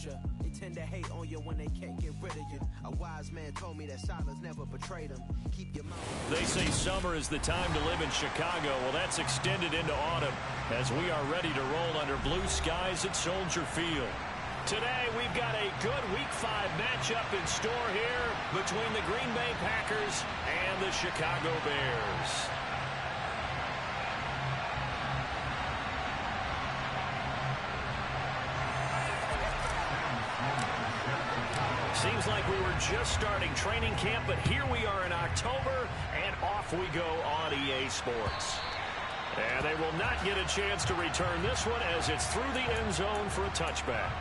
culture. They tend to hate on you when they can't get rid of you. A wise man told me that silence never betrayed him. Keep your mouth. They say summer is the time to live in Chicago. Well, that's extended into autumn as we are ready to roll under blue skies at Soldier Field. Today, we've got a good Week 5 matchup in store here between the Green Bay Packers and the Chicago Bears. Seems like we were just starting training camp, but here we are in October, and off we go on EA Sports. And they will not get a chance to return this one as it's through the end zone for a touchback.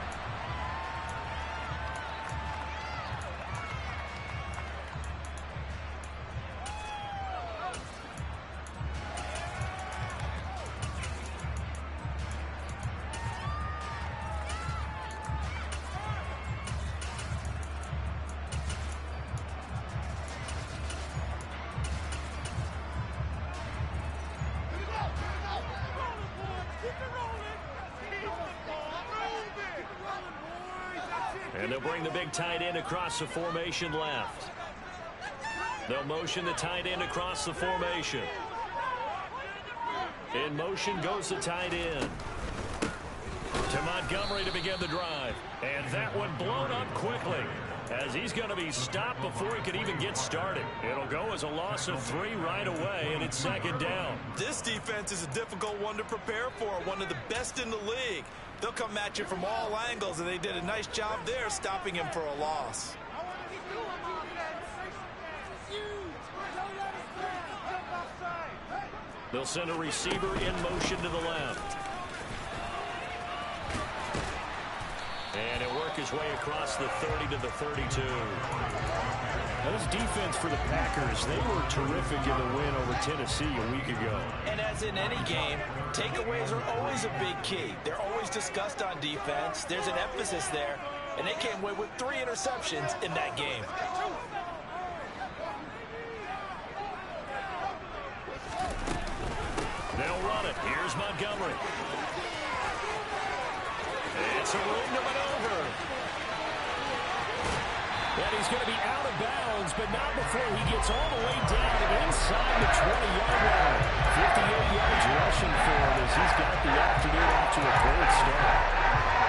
And they'll bring the big tight end across the formation left. They'll motion the tight end across the formation. In motion goes the tight end. To Montgomery to begin the drive. And that one blown up quickly as he's going to be stopped before he can even get started. It'll go as a loss of 3 right away, and it's second down. This defense is a difficult one to prepare for, one of the best in the league. They'll come at you from all angles, and they did a nice job there stopping him for a loss. They'll send a receiver in motion to the left. And he'll work his way across the 30 to the 32. Now this defense for the Packers, they were terrific in the win over Tennessee a week ago. And as in any game, takeaways are always a big key. They're always discussed on defense. There's an emphasis there, and they came away with 3 interceptions in that game. They'll run it. Here's Montgomery. It's a room to maneuver. And he's going to be out of bounds, but not before he gets all the way down inside the 20-yard line. 58 yards rushing for him as he's got the afternoon off to a great start.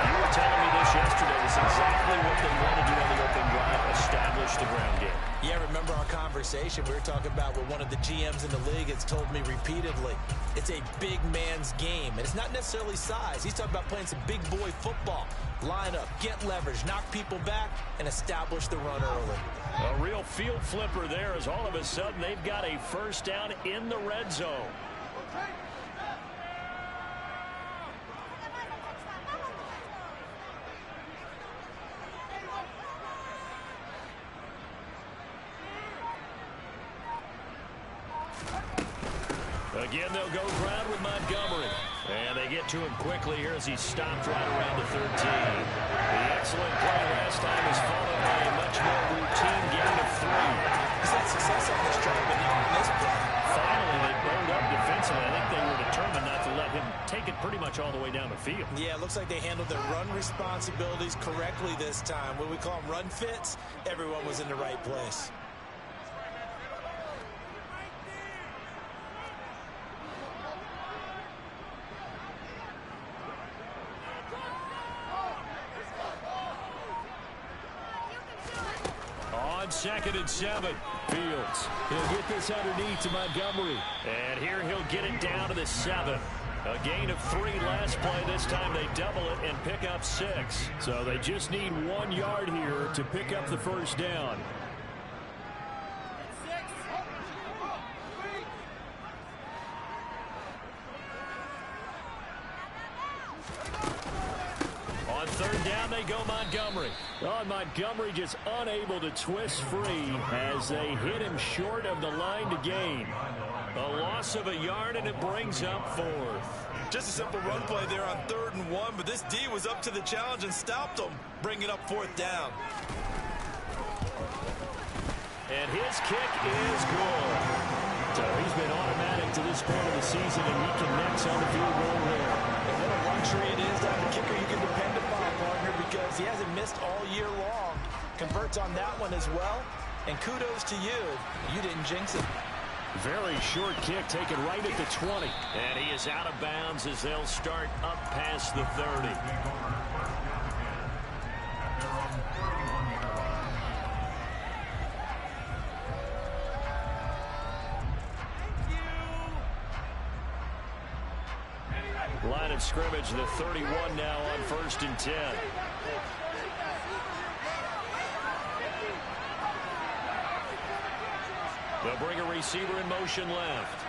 You were telling me this yesterday. This is exactly what they want to do on the open drive, establish the ground game. Yeah, remember our conversation we were talking about with one of the GMs in the league has told me repeatedly, it's a big man's game, and it's not necessarily size. He's talking about playing some big boy football. Line up, get leverage, knock people back, and establish the run early. A real field flipper there as all of a sudden they've got a first down in the red zone. Again, they'll go ground with Montgomery. And they get to him quickly here as he's stopped right around the 13. The excellent play last time is followed by a much more routine gain of 3. He's had success on this drive, but not on this play. Finally, they bowed up defensively. I think they were determined not to let him take it pretty much all the way down the field. Yeah, it looks like they handled their run responsibilities correctly this time. When we call them run fits, everyone was in the right place. Second and 7. Fields. He'll get this underneath to Montgomery. And here he'll get it down to the 7. A gain of 3 last play. This time they double it and pick up 6. So they just need 1 yard here to pick up the first down. On third down, they go Montgomery. Oh, Montgomery just unable to twist free as they hit him short of the line to gain. A loss of a yard, and it brings up 4th. Just a simple run play there on 3rd and 1, but this D was up to the challenge and stopped him, bringing up 4th down. And his kick is good. So he's been automatic to this point of the season, and he connects on the field goal there. And what a luxury it is to have a kicker you can depend upon, partner, because He hasn't missed all year long. Converts on that one as well. And kudos to you. You didn't jinx it. Very short kick taken right at the 20. And he is out of bounds as they'll start up past the 30. Line of scrimmage, the 31 now on 1st and 10. They'll bring a receiver in motion left.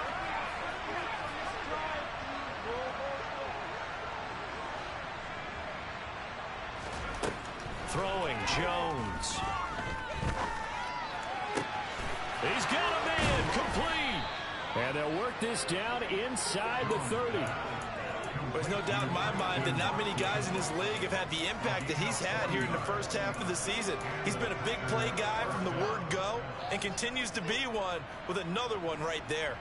Throwing, Jones. He's got a man, complete. And they'll work this down inside the 30. There's no doubt in my mind that not many guys in this league have had the impact that he's had here in the first half of the season. He's been a big play guy from the word go and continues to be one with another one right there.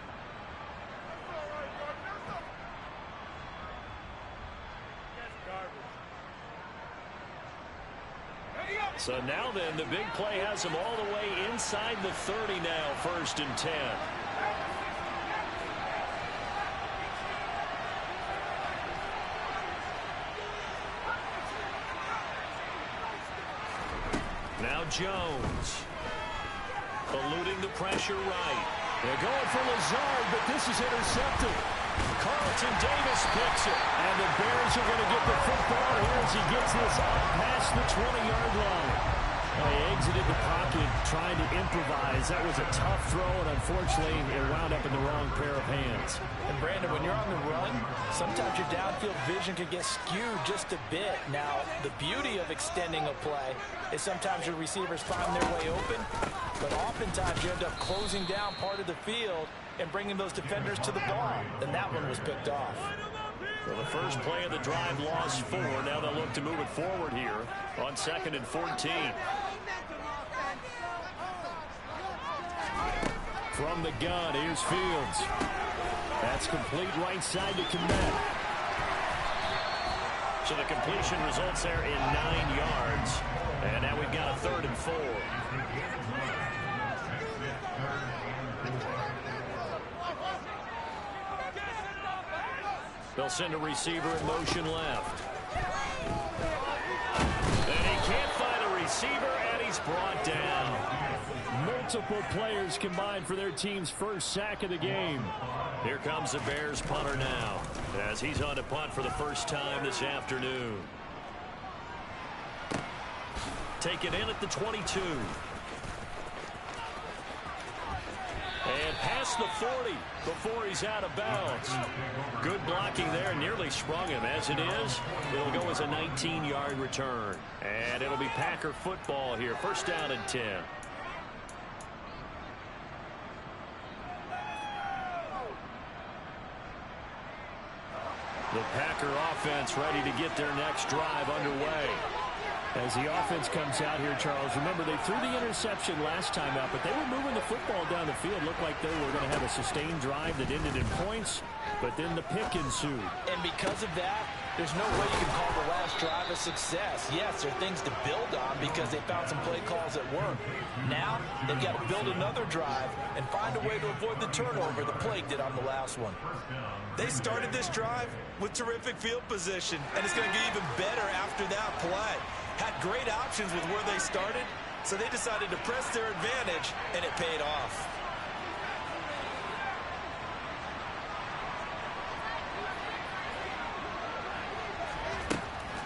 So now then, the big play has him all the way inside the 30 now, 1st and 10. Now Jones. Eluding the pressure right. They're going for Lazard, but this is intercepted. Carlton Davis picks it. And the Bears are going to get the football here as he gets this up past the 20-yard line. Well, he exited the pocket trying to improvise. That was a tough throw, and unfortunately, it wound up in the wrong pair of hands. And Brandon, when you're on the run, sometimes your downfield vision can get skewed just a bit. Now, the beauty of extending a play is sometimes your receivers find their way open, but oftentimes you end up closing down part of the field and bringing those defenders to the ball. And that one was picked off. Well, the first play of the drive lost 4. Now they'll look to move it forward here on 2nd and 14. From the gun, here's Fields. That's complete right side to Kmet. So the completion results there in 9 yards. And now we've got a 3rd and 4. They'll send a receiver in motion left. And he can't find a receiver, and he's brought down. Multiple players combined for their team's first sack of the game. Here comes the Bears punter now, as he's on to punt for the first time this afternoon. Take it in at the 22. And past the 40 before he's out of bounds. Good blocking there, nearly sprung him. As it is, it'll go as a 19-yard return. And it'll be Packer football here. 1st down and 10. The Packer offense ready to get their next drive underway. As the offense comes out here, Charles, remember they threw the interception last time out, but they were moving the football down the field. Looked like they were going to have a sustained drive that ended in points, but then the pick ensued. And because of that, there's no way you can call the last drive a success. Yes, there are things to build on because they found some play calls that work. Now, they've got to build another drive and find a way to avoid the turnover the Plague did on the last one. They started this drive with terrific field position, and it's going to get even better after that play. Had great options with where they started, so they decided to press their advantage, and it paid off.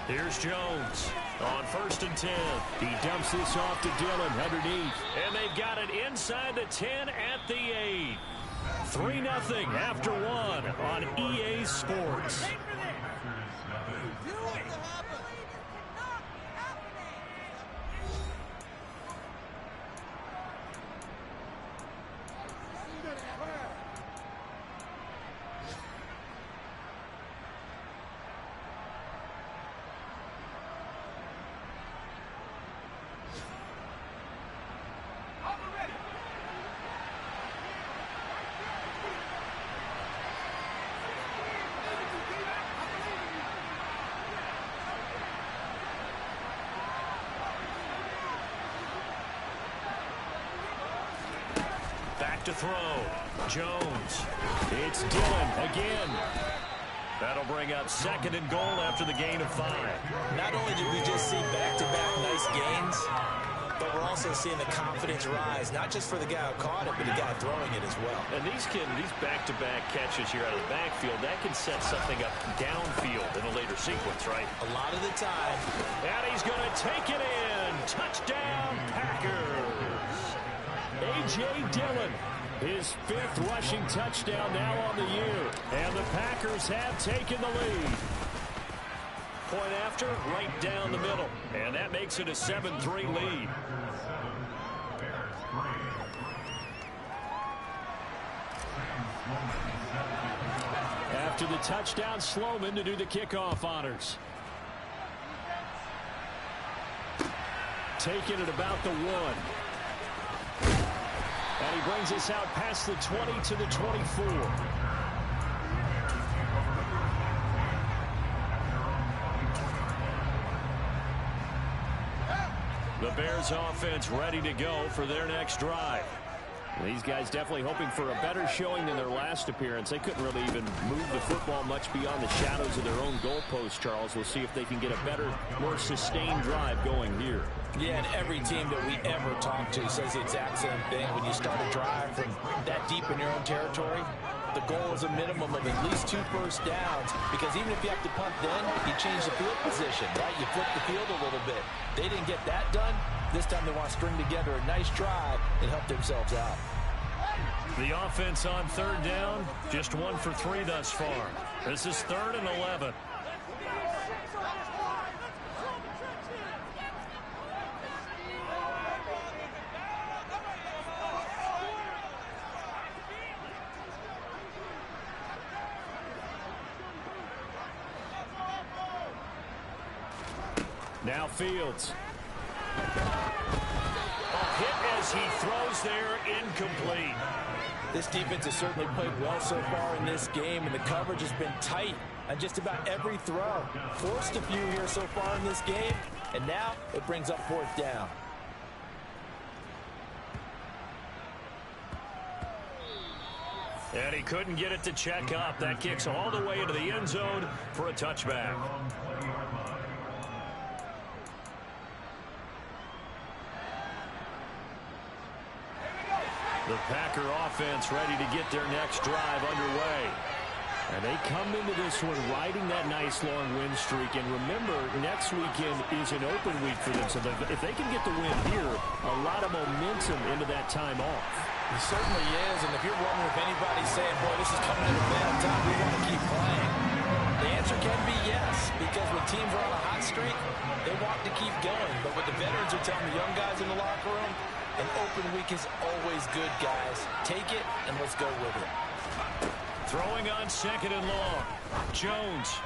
Here's Jones on 1st and 10. He dumps this off to Dillon underneath. And they've got it inside the 10 at the 8. 3-0 after 1 on EA Sports. back to throw. Jones. It's Dillon again. That'll bring up 2nd and goal after the gain of 5. Not only did we just see back-to-back nice gains, but we're also seeing the confidence rise, not just for the guy who caught it, but the guy throwing it as well. And these back-to-back catches here out of the backfield, that can set something up downfield in a later sequence, right? A lot of the time. And he's going to take it in. Touchdown, Packers. A.J. Dillon. His 5th rushing touchdown now on the year. And the Packers have taken the lead. Point after, right down the middle. And that makes it a 7-3 lead. After the touchdown, Sloman to do the kickoff honors. Taking it about the 1. And he brings us out past the 20 to the 24. The Bears offense ready to go for their next drive. These guys definitely hoping for a better showing than their last appearance. They couldn't really even move the football much beyond the shadows of their own goalpost, Charles. We'll see if they can get a better, more sustained drive going here. Yeah, and every team that we ever talk to says the exact same thing. When you start a drive from that deep in your own territory, the goal is a minimum of at least 2 first downs, because even if you have to punt then, you change the field position, right? You flip the field a little bit. They didn't get that done. This time they want to string together a nice drive and help themselves out. The offense on 3rd down, just 1 for 3 thus far. This is 3rd and 11. Now Fields. A hit as he throws there, incomplete. This defense has certainly played well so far in this game, and the coverage has been tight on just about every throw. Forced a few here so far in this game, and now it brings up 4th down. And he couldn't get it to check up. That kicks all the way into the end zone for a touchback. The Packer offense ready to get their next drive underway. And they come into this one riding that nice long win streak. And remember, next weekend is an open week for them. So if they can get the win here, a lot of momentum into that time off. It certainly is. And if you're wondering if anybody's saying, boy, this is coming at a bad time, we want to keep playing, the answer can be yes. Because when teams are on a hot streak, they want to keep going. But what the veterans are telling the young guys in the locker room, an open week is always good, guys. Take it, and let's go with it. Throwing on 2nd and long. Jones.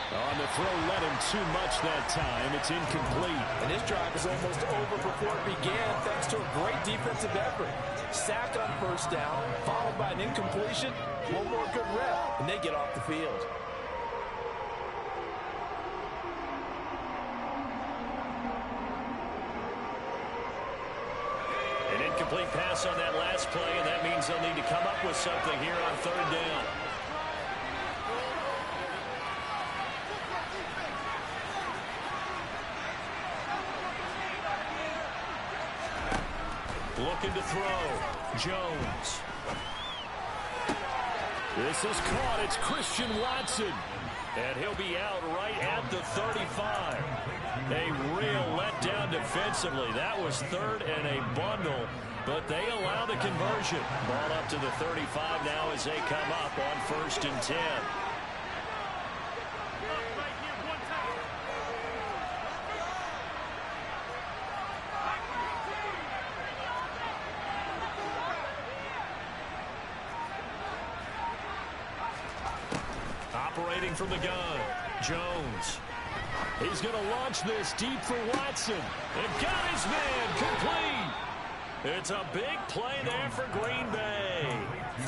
On the throw, let him too much that time. It's incomplete. And this drive is almost over before it began, thanks to a great defensive effort. Sack on 1st down, followed by an incompletion. One more good rep, and they get off the field. An incomplete pass on that last play, and that means they'll need to come up with something here on 3rd down. Looking to throw. Jones. This is caught. It's Christian Watson. And he'll be out right at the 35. A real letdown defensively. That was 3rd and a bundle, but they allow the conversion. Ball up to the 35 now as they come up on 1st and 10. Operating from the gun, Jones. He's going to launch this deep for Watson. And got his man complete. It's a big play there for Green Bay.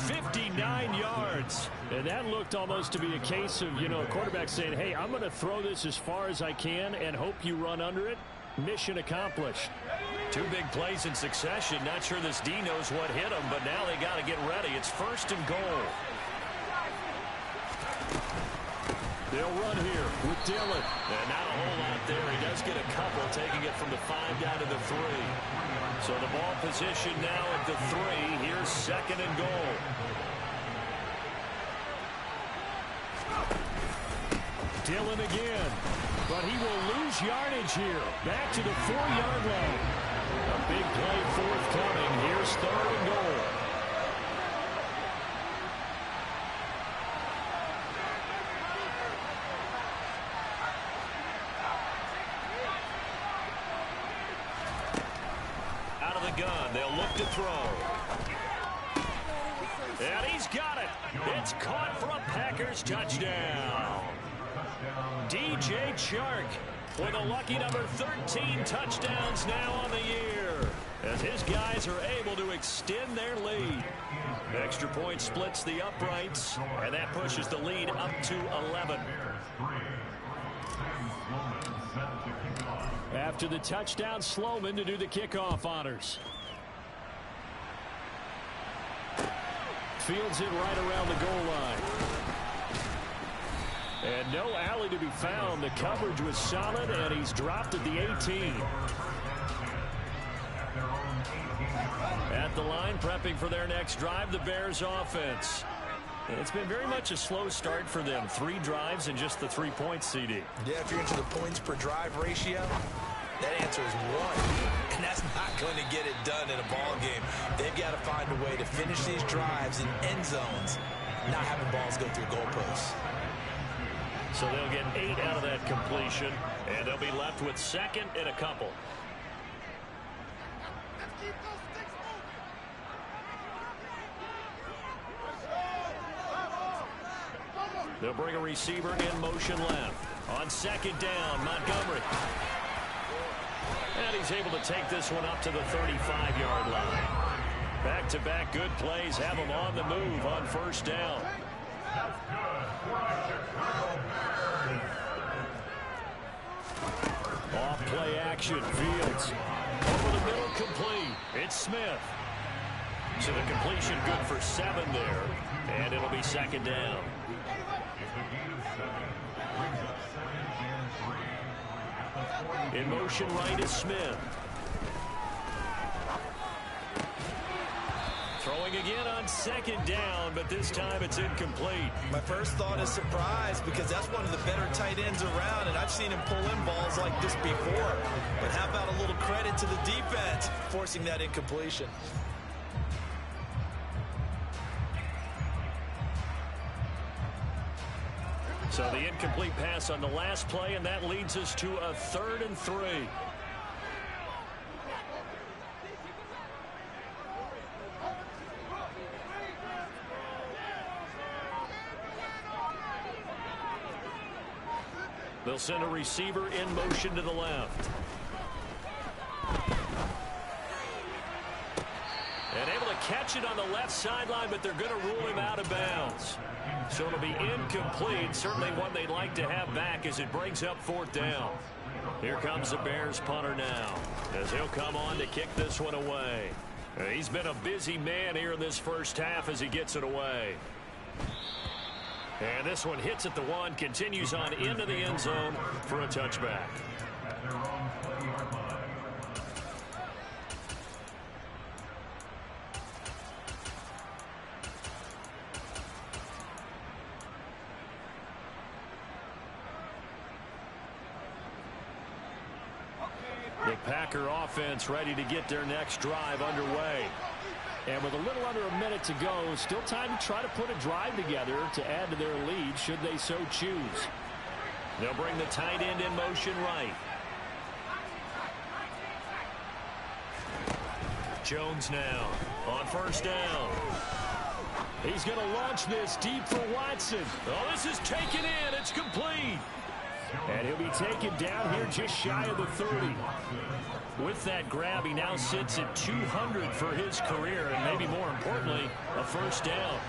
59 yards. And that looked almost to be a case of, a quarterback saying, hey, I'm going to throw this as far as I can and hope you run under it. Mission accomplished. 2 big plays in succession. Not sure this D knows what hit him, but now they got to get ready. It's 1st and goal. They'll run here with Dillon. And not a whole lot there. He does get a couple, taking it from the 5 down to the 3. So the ball position now at the 3. Here's 2nd and goal. Dillon again. But he will lose yardage here. Back to the 4-yard line. A big play forthcoming. Here's 3rd and goal. Out of the gun. They'll look to throw. And he's got it. It's caught for a Packers touchdown. DJ Chark with a lucky number 13 touchdowns now on the year, as his guys are able to extend their lead. Extra point splits the uprights, and that pushes the lead up to 11. After the touchdown, Sloman to do the kickoff honors. Fields it right around the goal line. And no alley to be found. The coverage was solid, and he's dropped at the 18. At the line, prepping for their next drive, the Bears offense. And it's been very much a slow start for them. 3 drives and just the 3 points, CD. Yeah, if you're into the points per drive ratio, that answer is 1. And that's not going to get it done in a ball game. They've got to find a way to finish these drives in end zones, not having balls go through goalposts. So they'll get 8 out of that completion, and they'll be left with 2nd and a couple. They'll bring a receiver in motion left. On 2nd down, Montgomery. And he's able to take this one up to the 35-yard line. Back-to-back good plays have him on the move on 1st down. Off play action. Fields. Over the middle, complete. It's Smith. So the completion good for 7 there. And it'll be 2nd down. In motion right is Smith. Throwing again on 2nd down, but this time it's incomplete. My first thought is surprise, because that's one of the better tight ends around, and I've seen him pull in balls like this before. But how about a little credit to the defense forcing that incompletion? So the incomplete pass on the last play, and that leads us to a 3rd and 3. They'll send a receiver in motion to the left. And able to catch it on the left sideline, but they're going to rule him out of bounds. So it'll be incomplete. Certainly one they'd like to have back as it brings up 4th down. Here comes the Bears punter now, as he'll come on to kick this one away. He's been a busy man here in this first half as he gets it away. And this one hits at the 1, continues on into the end zone for a touchback. The Packer offense ready to get their next drive underway. And with a little under a minute to go, still time to try to put a drive together to add to their lead should they so choose. They'll bring the tight end in motion right. Jones now on 1st down. He's going to launch this deep for Watson. Oh, this is taken in. It's complete. And he'll be taken down here just shy of the 30. With that grab, he now sits at 200 for his career, and maybe more importantly, a 1st down.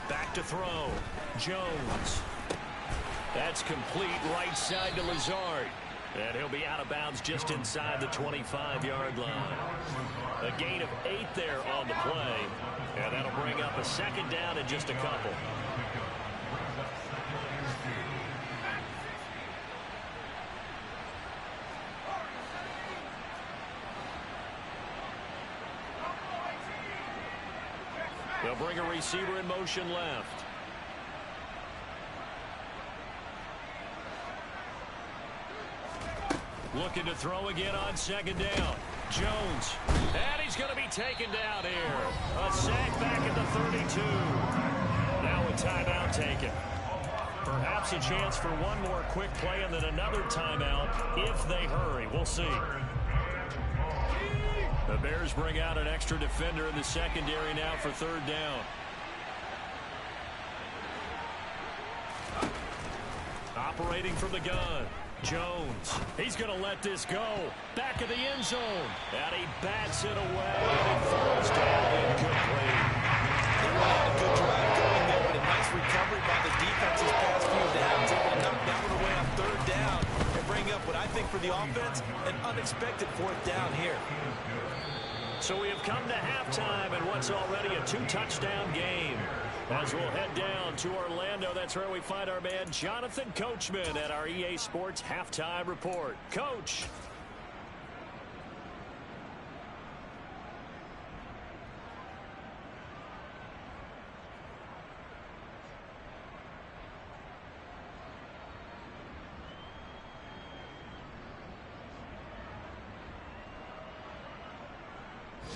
Back look to throw. Jones. That's complete right side to Lazard. And he'll be out of bounds just inside the 25-yard line. A gain of 8 there on the play. And that'll bring up a second down in just a couple. They'll bring a receiver in motion left. Looking to throw again on second down. Jones. And he's going to be taken down here. A sack back at the 32. Now a timeout taken. Perhaps a chance for one more quick play and then another timeout if they hurry. We'll see. The Bears bring out an extra defender in the secondary now for third down. Operating from the gun. Jones. He's going to let this go. Back of the end zone. And he bats it away. And it falls down incomplete. They had a good drive going there, but a nice recovery by the defense these past few downs. Able to knock that one away on third down and bring up what I think for the offense, an unexpected fourth down here. So we have come to halftime in what's already a 2-touchdown game. As we'll head down to Orlando, that's where we find our man Jonathan Coachman at our EA Sports Halftime Report. Coach.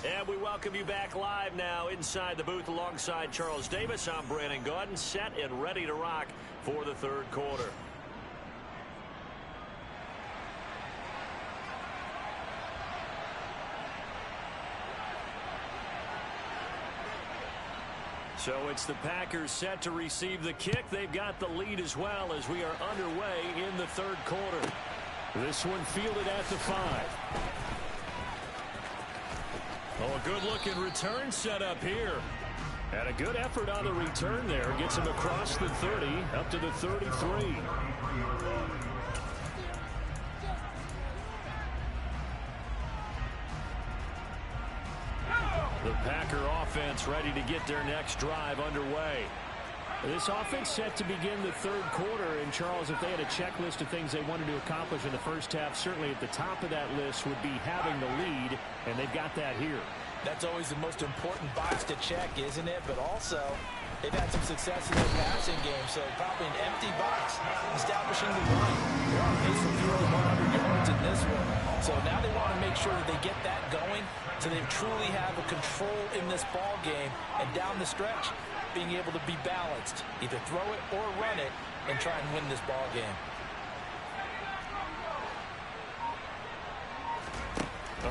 And we welcome you back live now inside the booth alongside Charles Davis. I'm Brandon Gaudin, set and ready to rock for the third quarter. So it's the Packers set to receive the kick. They've got the lead as well as we are underway in the third quarter. This one fielded at the 5. Oh, a good-looking return set up here. And a good effort on the return there. Gets him across the 30, up to the 33. The Packer offense ready to get their next drive underway. This offense set to begin the third quarter. And, Charles, if they had a checklist of things they wanted to accomplish in the first half, certainly at the top of that list would be having the lead, and they've got that here. That's always the most important box to check, isn't it? But also, they've had some success in their passing game, so probably an empty box establishing the run. They're on pace for fewer than 100 yards in this one. So now they want to make sure that they get that going so they truly have a control in this ball game. And down the stretch, being able to be balanced. Either throw it or run it and try and win this ball game.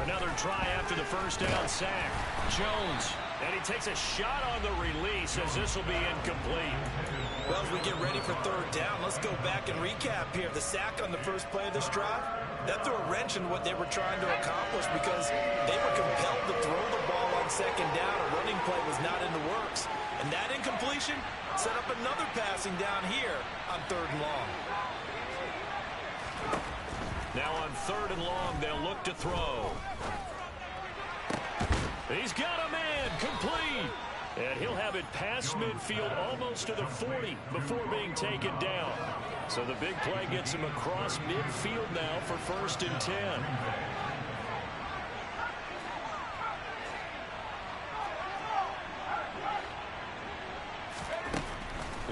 Another try after the first down sack. Jones. And he takes a shot on the release as this will be incomplete. Well, as we get ready for third down, let's go back and recap here. The sack on the first play of this drive, that threw a wrench in what they were trying to accomplish because they were compelled to throw the ball on second down. A running play was not in the works. And that incompletion set up another passing down here on third and long. Now on third and long, they'll look to throw. He's got a man, complete. And he'll have it past midfield almost to the 40 before being taken down. So the big play gets him across midfield now for 1st and 10.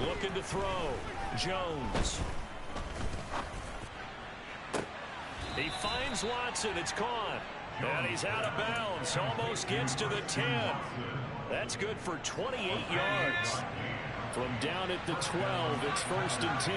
Looking to throw. Jones. He finds Watson. It's caught. And he's out of bounds. Almost gets to the 10. That's good for 28 yards. From down at the 12, it's 1st and 10.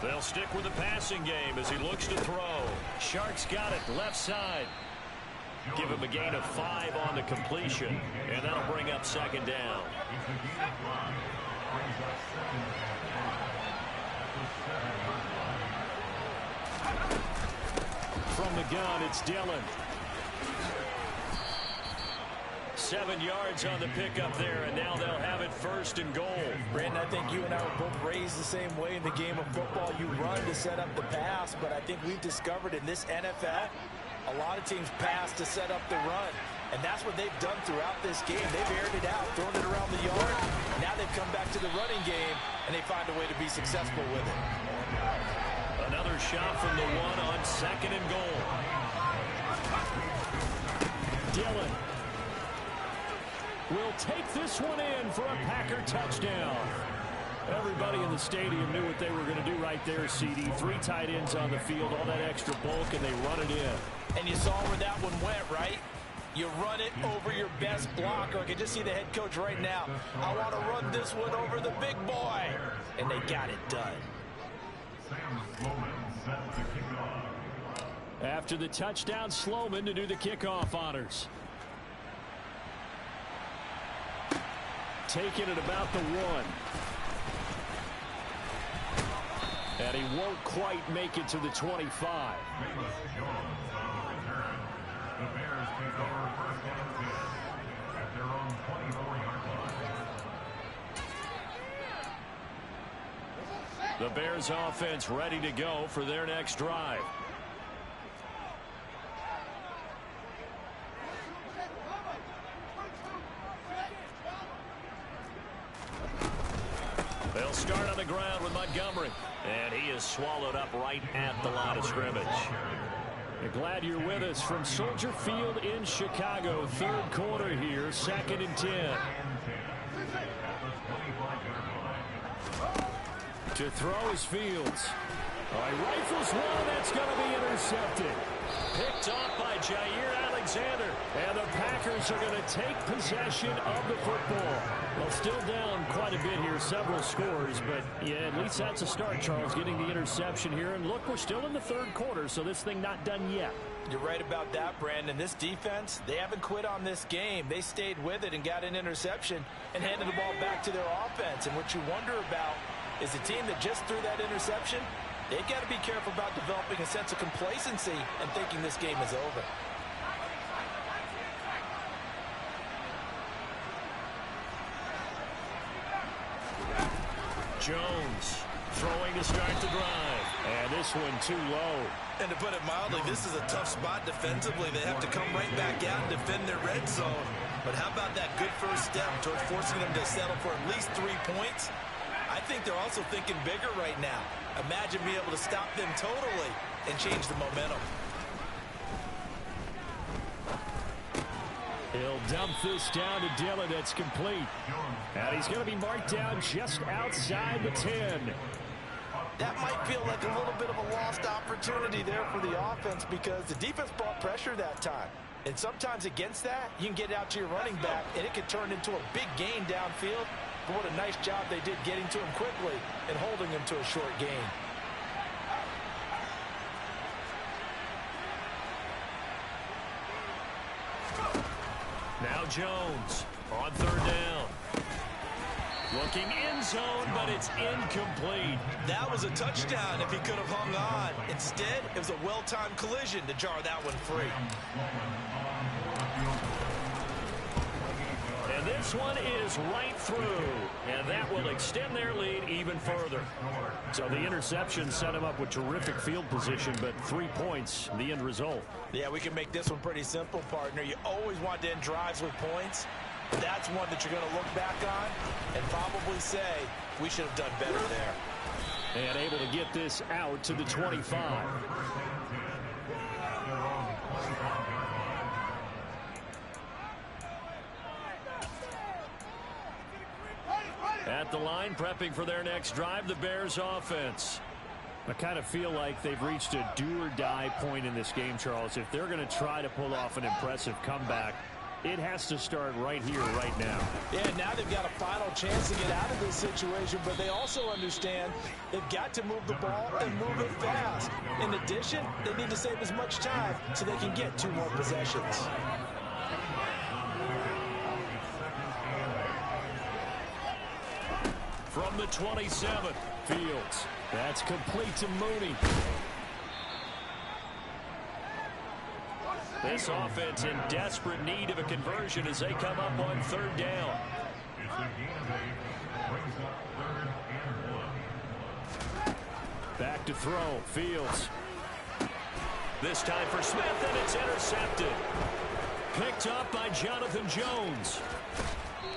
They'll stick with the passing game as he looks to throw. Sharks got it left side. Give him a gain of 5 on the completion, and that'll bring up second down. From the gun, it's Dillon. 7 yards on the pickup there, and now they'll have it 1st and goal. Brandon, I think you and I were both raised the same way in the game of football. You run to set up the pass, but I think we've discovered in this NFL, a lot of teams pass to set up the run. And that's what they've done throughout this game. They've aired it out, thrown it around the yard. Now they've come back to the running game, and they find a way to be successful with it. Another shot from the one on 2nd and goal. Dillon will take this one in for a Packer touchdown. Everybody in the stadium knew what they were going to do right there, CD. 3 tight ends on the field, all that extra bulk, and they run it in. And you saw where that one went, right? You run it over your best blocker. I can just see the head coach right now. I want to run this one over the big boy. And they got it done. After the touchdown, Sloman to do the kickoff honors. Taking it about the 1. And he won't quite make it to the 25. The Bears take over 1st and 10 at their own 24-yard line. The Bears offense ready to go for their next drive. They'll start on the ground with Montgomery. And he is swallowed up right at the line of scrimmage. Glad you're with us from Soldier Field in Chicago. 3rd quarter here, 2nd and 10. To throw is Fields. He rifles one, that's going to be intercepted. Picked off by Jair Alexander. And the Packers are going to take possession of the football. Well, still down quite a bit here, several scores, but yeah, at least that's a start, Charles, getting the interception here. And look, we're still in the 3rd quarter, so this thing not done yet. You're right about that, Brandon. This defense, they haven't quit on this game. They stayed with it and got an interception and handed the ball back to their offense. And what you wonder about is a team that just threw that interception, they've got to be careful about developing a sense of complacency and thinking this game is over. Jones throwing to start the drive. And this one too low. And to put it mildly, this is a tough spot defensively. They have to come right back out and defend their red zone. But how about that good first step towards forcing them to settle for at least 3 points? I think they're also thinking bigger right now. Imagine being able to stop them totally and change the momentum. He'll dump this down to Dillon. That's complete. And he's going to be marked down just outside the 10. That might feel like a little bit of a lost opportunity there for the offense because the defense brought pressure that time. And sometimes against that, you can get out to your running back, and it can turn into a big gain downfield. But what a nice job they did getting to him quickly and holding him to a short gain. Now Jones on 3rd down. Looking end zone, but it's incomplete. That was a touchdown if he could have hung on. Instead, it was a well-timed collision to jar that one free. And this one is right through. And that will extend their lead even further. So the interception set him up with terrific field position, but 3 points, the end result. Yeah, we can make this one pretty simple, partner. You always want to end drives with points. That's one that you're going to look back on and probably say, we should have done better there. And able to get this out to the 25. At the line, prepping for their next drive, the Bears offense. I kind of feel like they've reached a do-or-die point in this game, Charles. If they're going to try to pull off an impressive comeback, it has to start right here, right now. Yeah, now they've got a final chance to get out of this situation, but they also understand they've got to move the ball and move it fast. In addition, they need to save as much time so they can get 2 more possessions. From the 27, Fields. That's complete to Mooney. This offense in desperate need of a conversion as they come up on 3rd down. It's a gain of 8. Brings up 3rd and 1. Back to throw. Fields. This time for Smith, and it's intercepted. Picked up by Jonathan Jones.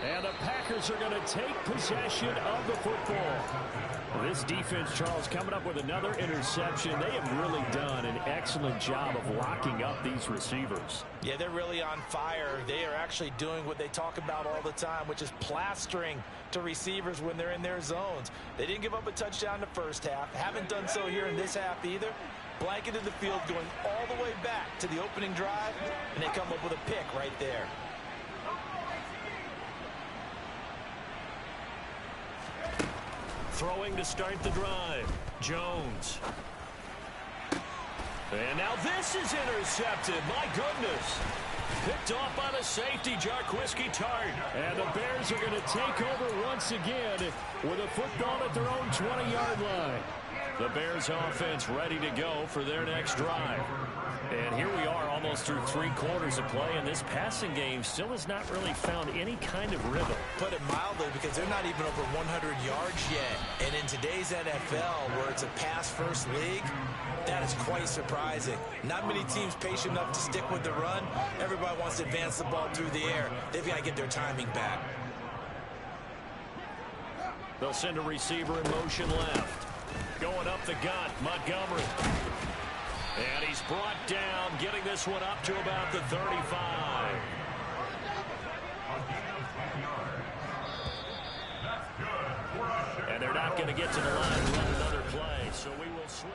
And the Packers are going to take possession of the football. This defense, Charles, coming up with another interception. They have really done an excellent job of locking up these receivers. Yeah, they're really on fire. They are actually doing what they talk about all the time, which is plastering to receivers when they're in their zones. They didn't give up a touchdown in the first half. Haven't done so here in this half either. Blanketed the field going all the way back to the opening drive, and they come up with a pick right there. Throwing to start the drive. Jones. And now this is intercepted. My goodness. Picked off by the safety, Jarquiski Tart. And the Bears are going to take over once again with a football at their own 20-yard line. The Bears offense ready to go for their next drive. And here we are almost through 3 quarters of play, and this passing game still has not really found any kind of rhythm. Put it mildly, because they're not even over 100 yards yet. And in today's NFL, where it's a pass-first league, that is quite surprising. Not many teams patient enough to stick with the run. Everybody wants to advance the ball through the air. They've got to get their timing back. They'll send a receiver in motion left. Going up the gut, Montgomery. And he's brought down, getting this one up to about the 35. And they're not going to get to the line to run another play, so we will switch.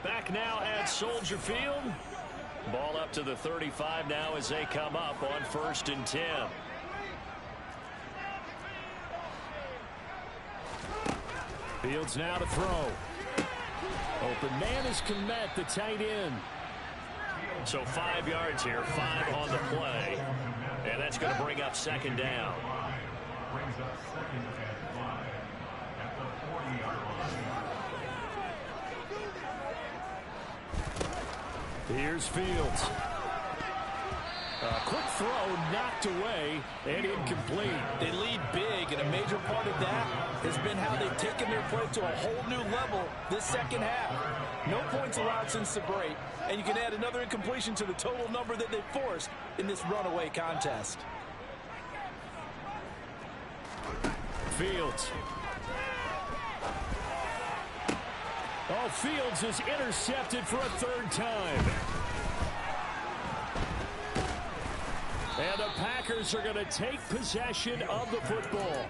Back now at Soldier Field. Ball up to the 35 now as they come up on 1st and 10. Fields now to throw. Open man is Kmet, the tight end. So 5 yards here, 5 on the play. And that's going to bring up 2nd down. Brings up 2nd and 5 at the 40-yard line. Here's Fields. A quick throw knocked away and incomplete. They lead big, and a major part of that has been how they've taken their play to a whole new level this second half. No points allowed since the break, and you can add another incompletion to the total number that they forced in this runaway contest. Fields. Oh, Fields is intercepted for a 3rd time. And the Packers are going to take possession of the football.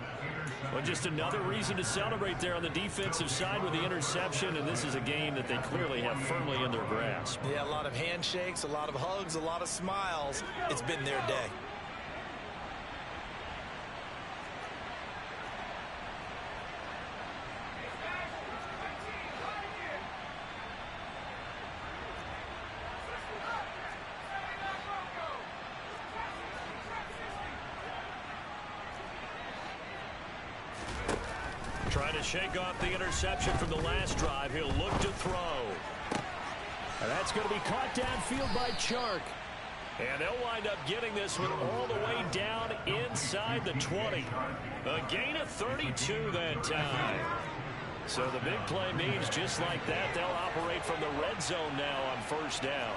Well, just another reason to celebrate there on the defensive side with the interception, and this is a game that they clearly have firmly in their grasp. Yeah, a lot of handshakes, a lot of hugs, a lot of smiles. It's been their day. Trying to shake off the interception from the last drive. He'll look to throw. And that's going to be caught downfield by Chark. And they'll wind up getting this one all the way down inside the 20. A gain of 32 that time. So the big play means just like that, they'll operate from the red zone now on 1st down.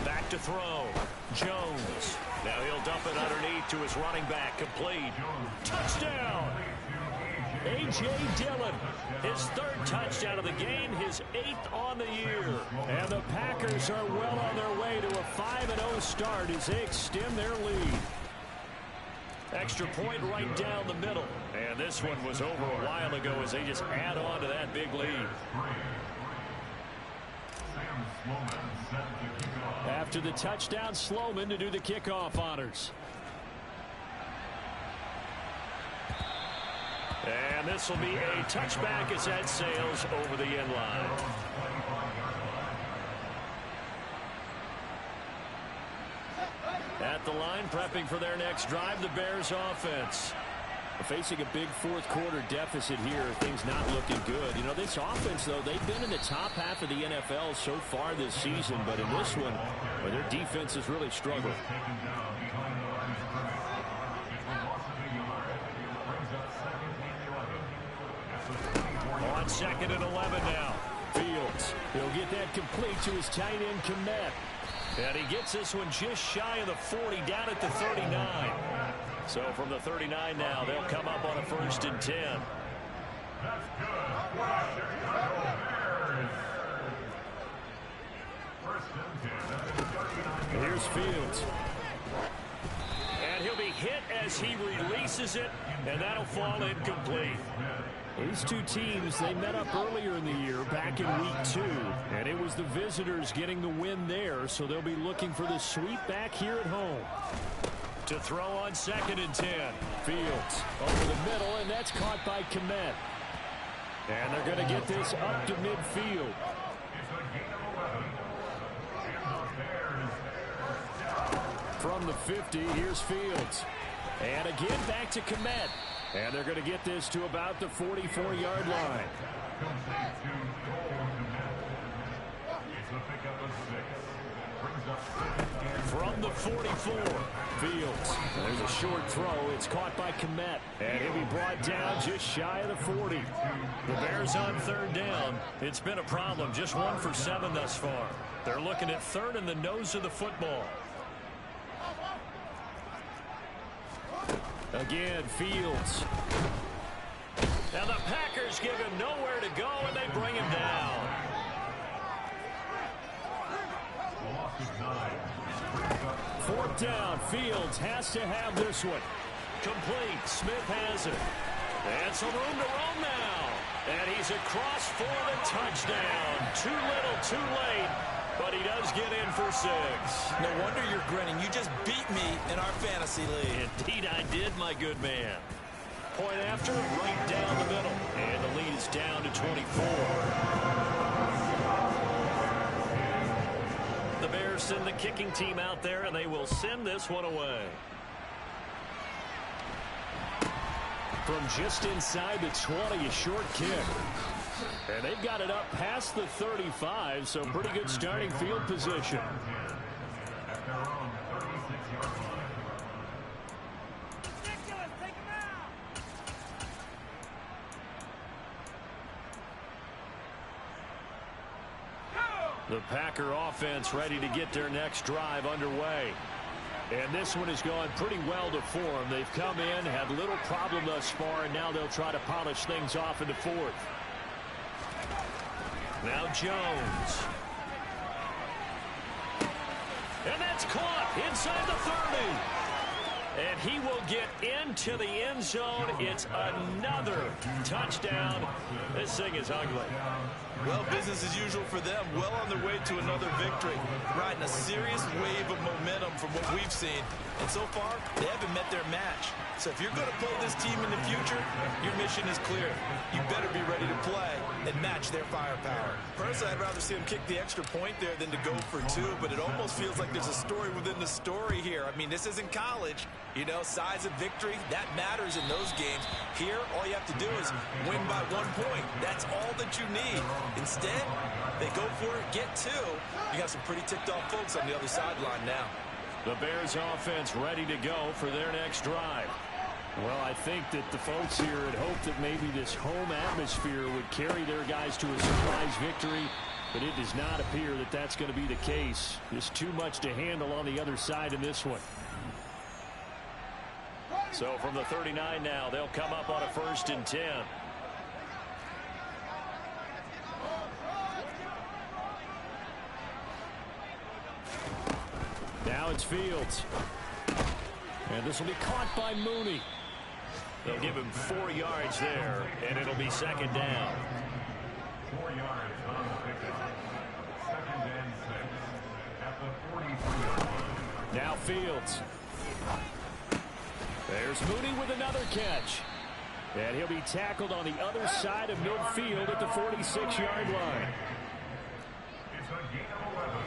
Back to throw. Jones. Now he'll dump it underneath to his running back. Complete. Touchdown. A.J. Dillon. His 3rd touchdown of the game. His 8th on the year. And the Packers are well on their way to a 5-0 start as they extend their lead. Extra point right down the middle. And this one was over a while ago as they just add on to that big lead. After the touchdown, Sloman to do the kickoff honors. And this will be a touchback as that sails over the end line. At at the line, prepping for their next drive, the Bears offense. Facing a big fourth-quarter deficit here, things not looking good. You know, this offense, though, they've been in the top half of the NFL so far this season, but in this one, well, their defense has really struggled. On 2nd and 11 now. Fields, he'll get that complete to his tight end, Kmet. And he gets this one just shy of the 40, down at the 39. So from the 39 now, they'll come up on a 1st and 10. That's good. First and 10. Here's Fields. And he'll be hit as he releases it, and that'll fall incomplete. These two teams, they met up earlier in the year, back in week 2, and it was the visitors getting the win there, so they'll be looking for the sweep back here at home. To throw on 2nd and 10. Fields over the middle, and that's caught by Kmet. And they're going to get this up to midfield. From the 50, here's Fields. And again back to Kmet. And they're going to get this to about the 44-yard line. From the 44. Fields. There's a short throw. It's caught by Kmet. And he'll be brought down just shy of the 40. The Bears on 3rd down. It's been a problem. Just 1 for 7 thus far. They're looking at 3rd in the nose of the football. Again, Fields. Now the Packers give him nowhere to go, and they bring him down. Fourth down. Fields has to have this one. Complete. Smith has it. And some room to roam now. And he's across for the touchdown. Too little, too late. But he does get in for 6. No wonder you're grinning. You just beat me in our fantasy league. Indeed I did, my good man. Point after, right down the middle. And the lead is down to 24. The Bears send the kicking team out there, and they will send this one away. From just inside the 20, a short kick. And they've got it up past the 35, so pretty good starting field position. The Packer offense ready to get their next drive underway. And this one has gone pretty well to form. They've come in, had little problem thus far, and now they'll try to polish things off in the 4th. Now Jones. And that's caught inside the 30. And he will get into the end zone. It's another touchdown. This thing is ugly. Well, business as usual for them. Well on their way to another victory. Riding a serious wave of momentum from what we've seen. And so far, they haven't met their match. So if you're going to play this team in the future, your mission is clear. You better be ready to play and match their firepower. Personally, I'd rather see them kick the extra point there than to go for 2, but it almost feels like there's a story within the story here. I mean, this isn't college. You know, size of victory, that matters in those games. Here, all you have to do is win by 1 point. That's all that you need. Instead, they go for it, get 2. You got some pretty ticked-off folks on the other sideline now. The Bears offense ready to go for their next drive. Well, I think that the folks here had hoped that maybe this home atmosphere would carry their guys to a surprise victory, but it does not appear that that's going to be the case. Just too much to handle on the other side in this one. So from the 39 now, they'll come up on a 1st and 10. Now it's Fields. And this will be caught by Mooney. They'll give him 4 yards there, and it'll be 2nd down. 4 yards on the pickup. 2nd and 6 at the 43. Now Fields. There's Mooney with another catch. And he'll be tackled on the other side of midfield at the 46-yard line. It's a gain of 11.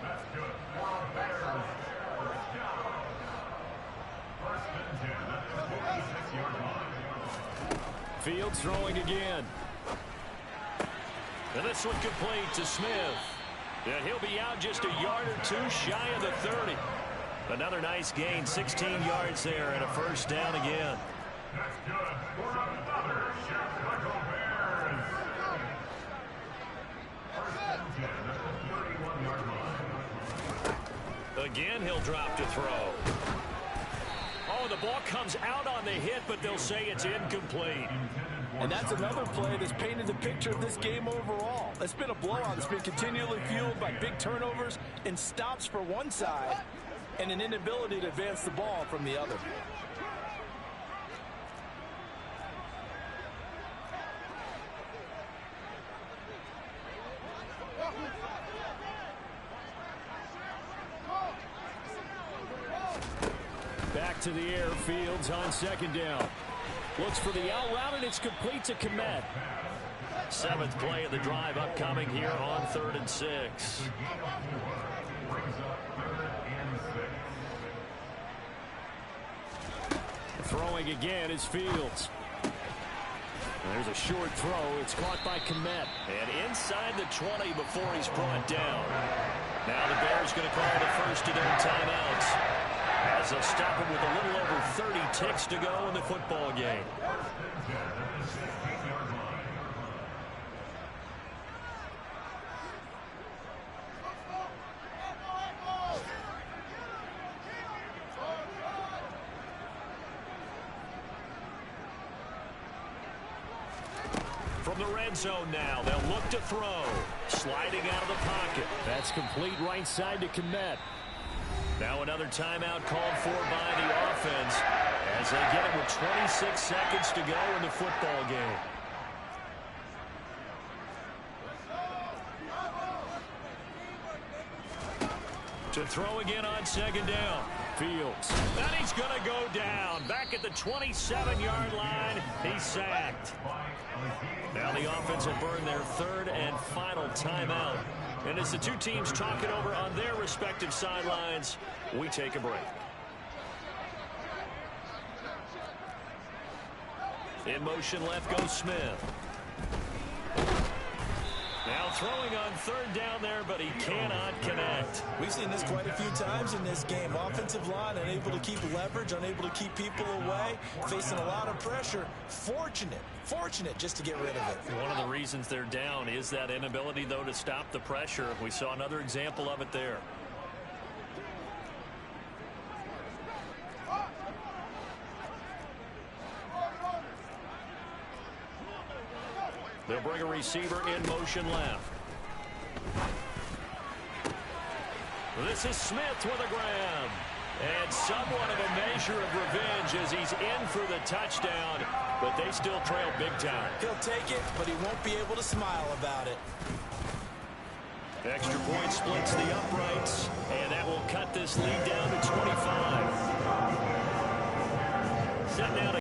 That's good. For Bears. First down. Fields throwing again. And this one complete to Smith. And he'll be out just a yard or two shy of the 30. Another nice gain, 16 yards there and a first down again. That's good for another Chicago Bears. First and 10 at the 31-yard line. Again, he'll drop to throw. Oh, the ball comes out on the hit, but they'll say it's incomplete. And that's another play that's painted the picture of this game overall. It's been a blowout. It's been continually fueled by big turnovers and stops for one side and an inability to advance the ball from the other. Back to the air. Fields on second down. Looks for the out route, and it's complete to Kmet. 7th play of the drive upcoming here on 3rd and 6. Brings up 3rd and 6. Throwing again is Fields. There's a short throw. It's caught by Kmet. And inside the 20 before he's brought down. Now the Bears going to call the first of their timeouts, as they'll stop him with a little over 30 ticks to go in the football game. From the red zone now, they'll look to throw. Sliding out of the pocket. That's complete right side to Kmet. Now another timeout called for by the offense as they get it with 26 seconds to go in the football game. To throw again on second down. Fields. And he's going to go down. Back at the 27-yard line, he's sacked. Now the offense will burn their 3rd and final timeout. And as the two teams talk it over on their respective sidelines, we take a break. In motion left goes Smith. Now throwing on 3rd down there, but he cannot connect. We've seen this quite a few times in this game. Offensive line unable to keep leverage, unable to keep people away, facing a lot of pressure. Fortunate just to get rid of it. One of the reasons they're down is that inability, though, to stop the pressure. We saw another example of it there. They'll bring a receiver in motion left. This is Smith with a grab. And somewhat of a measure of revenge as he's in for the touchdown, but they still trail big time. He'll take it, but he won't be able to smile about it. Extra point splits the uprights, and that will cut this lead down to 25. Set now to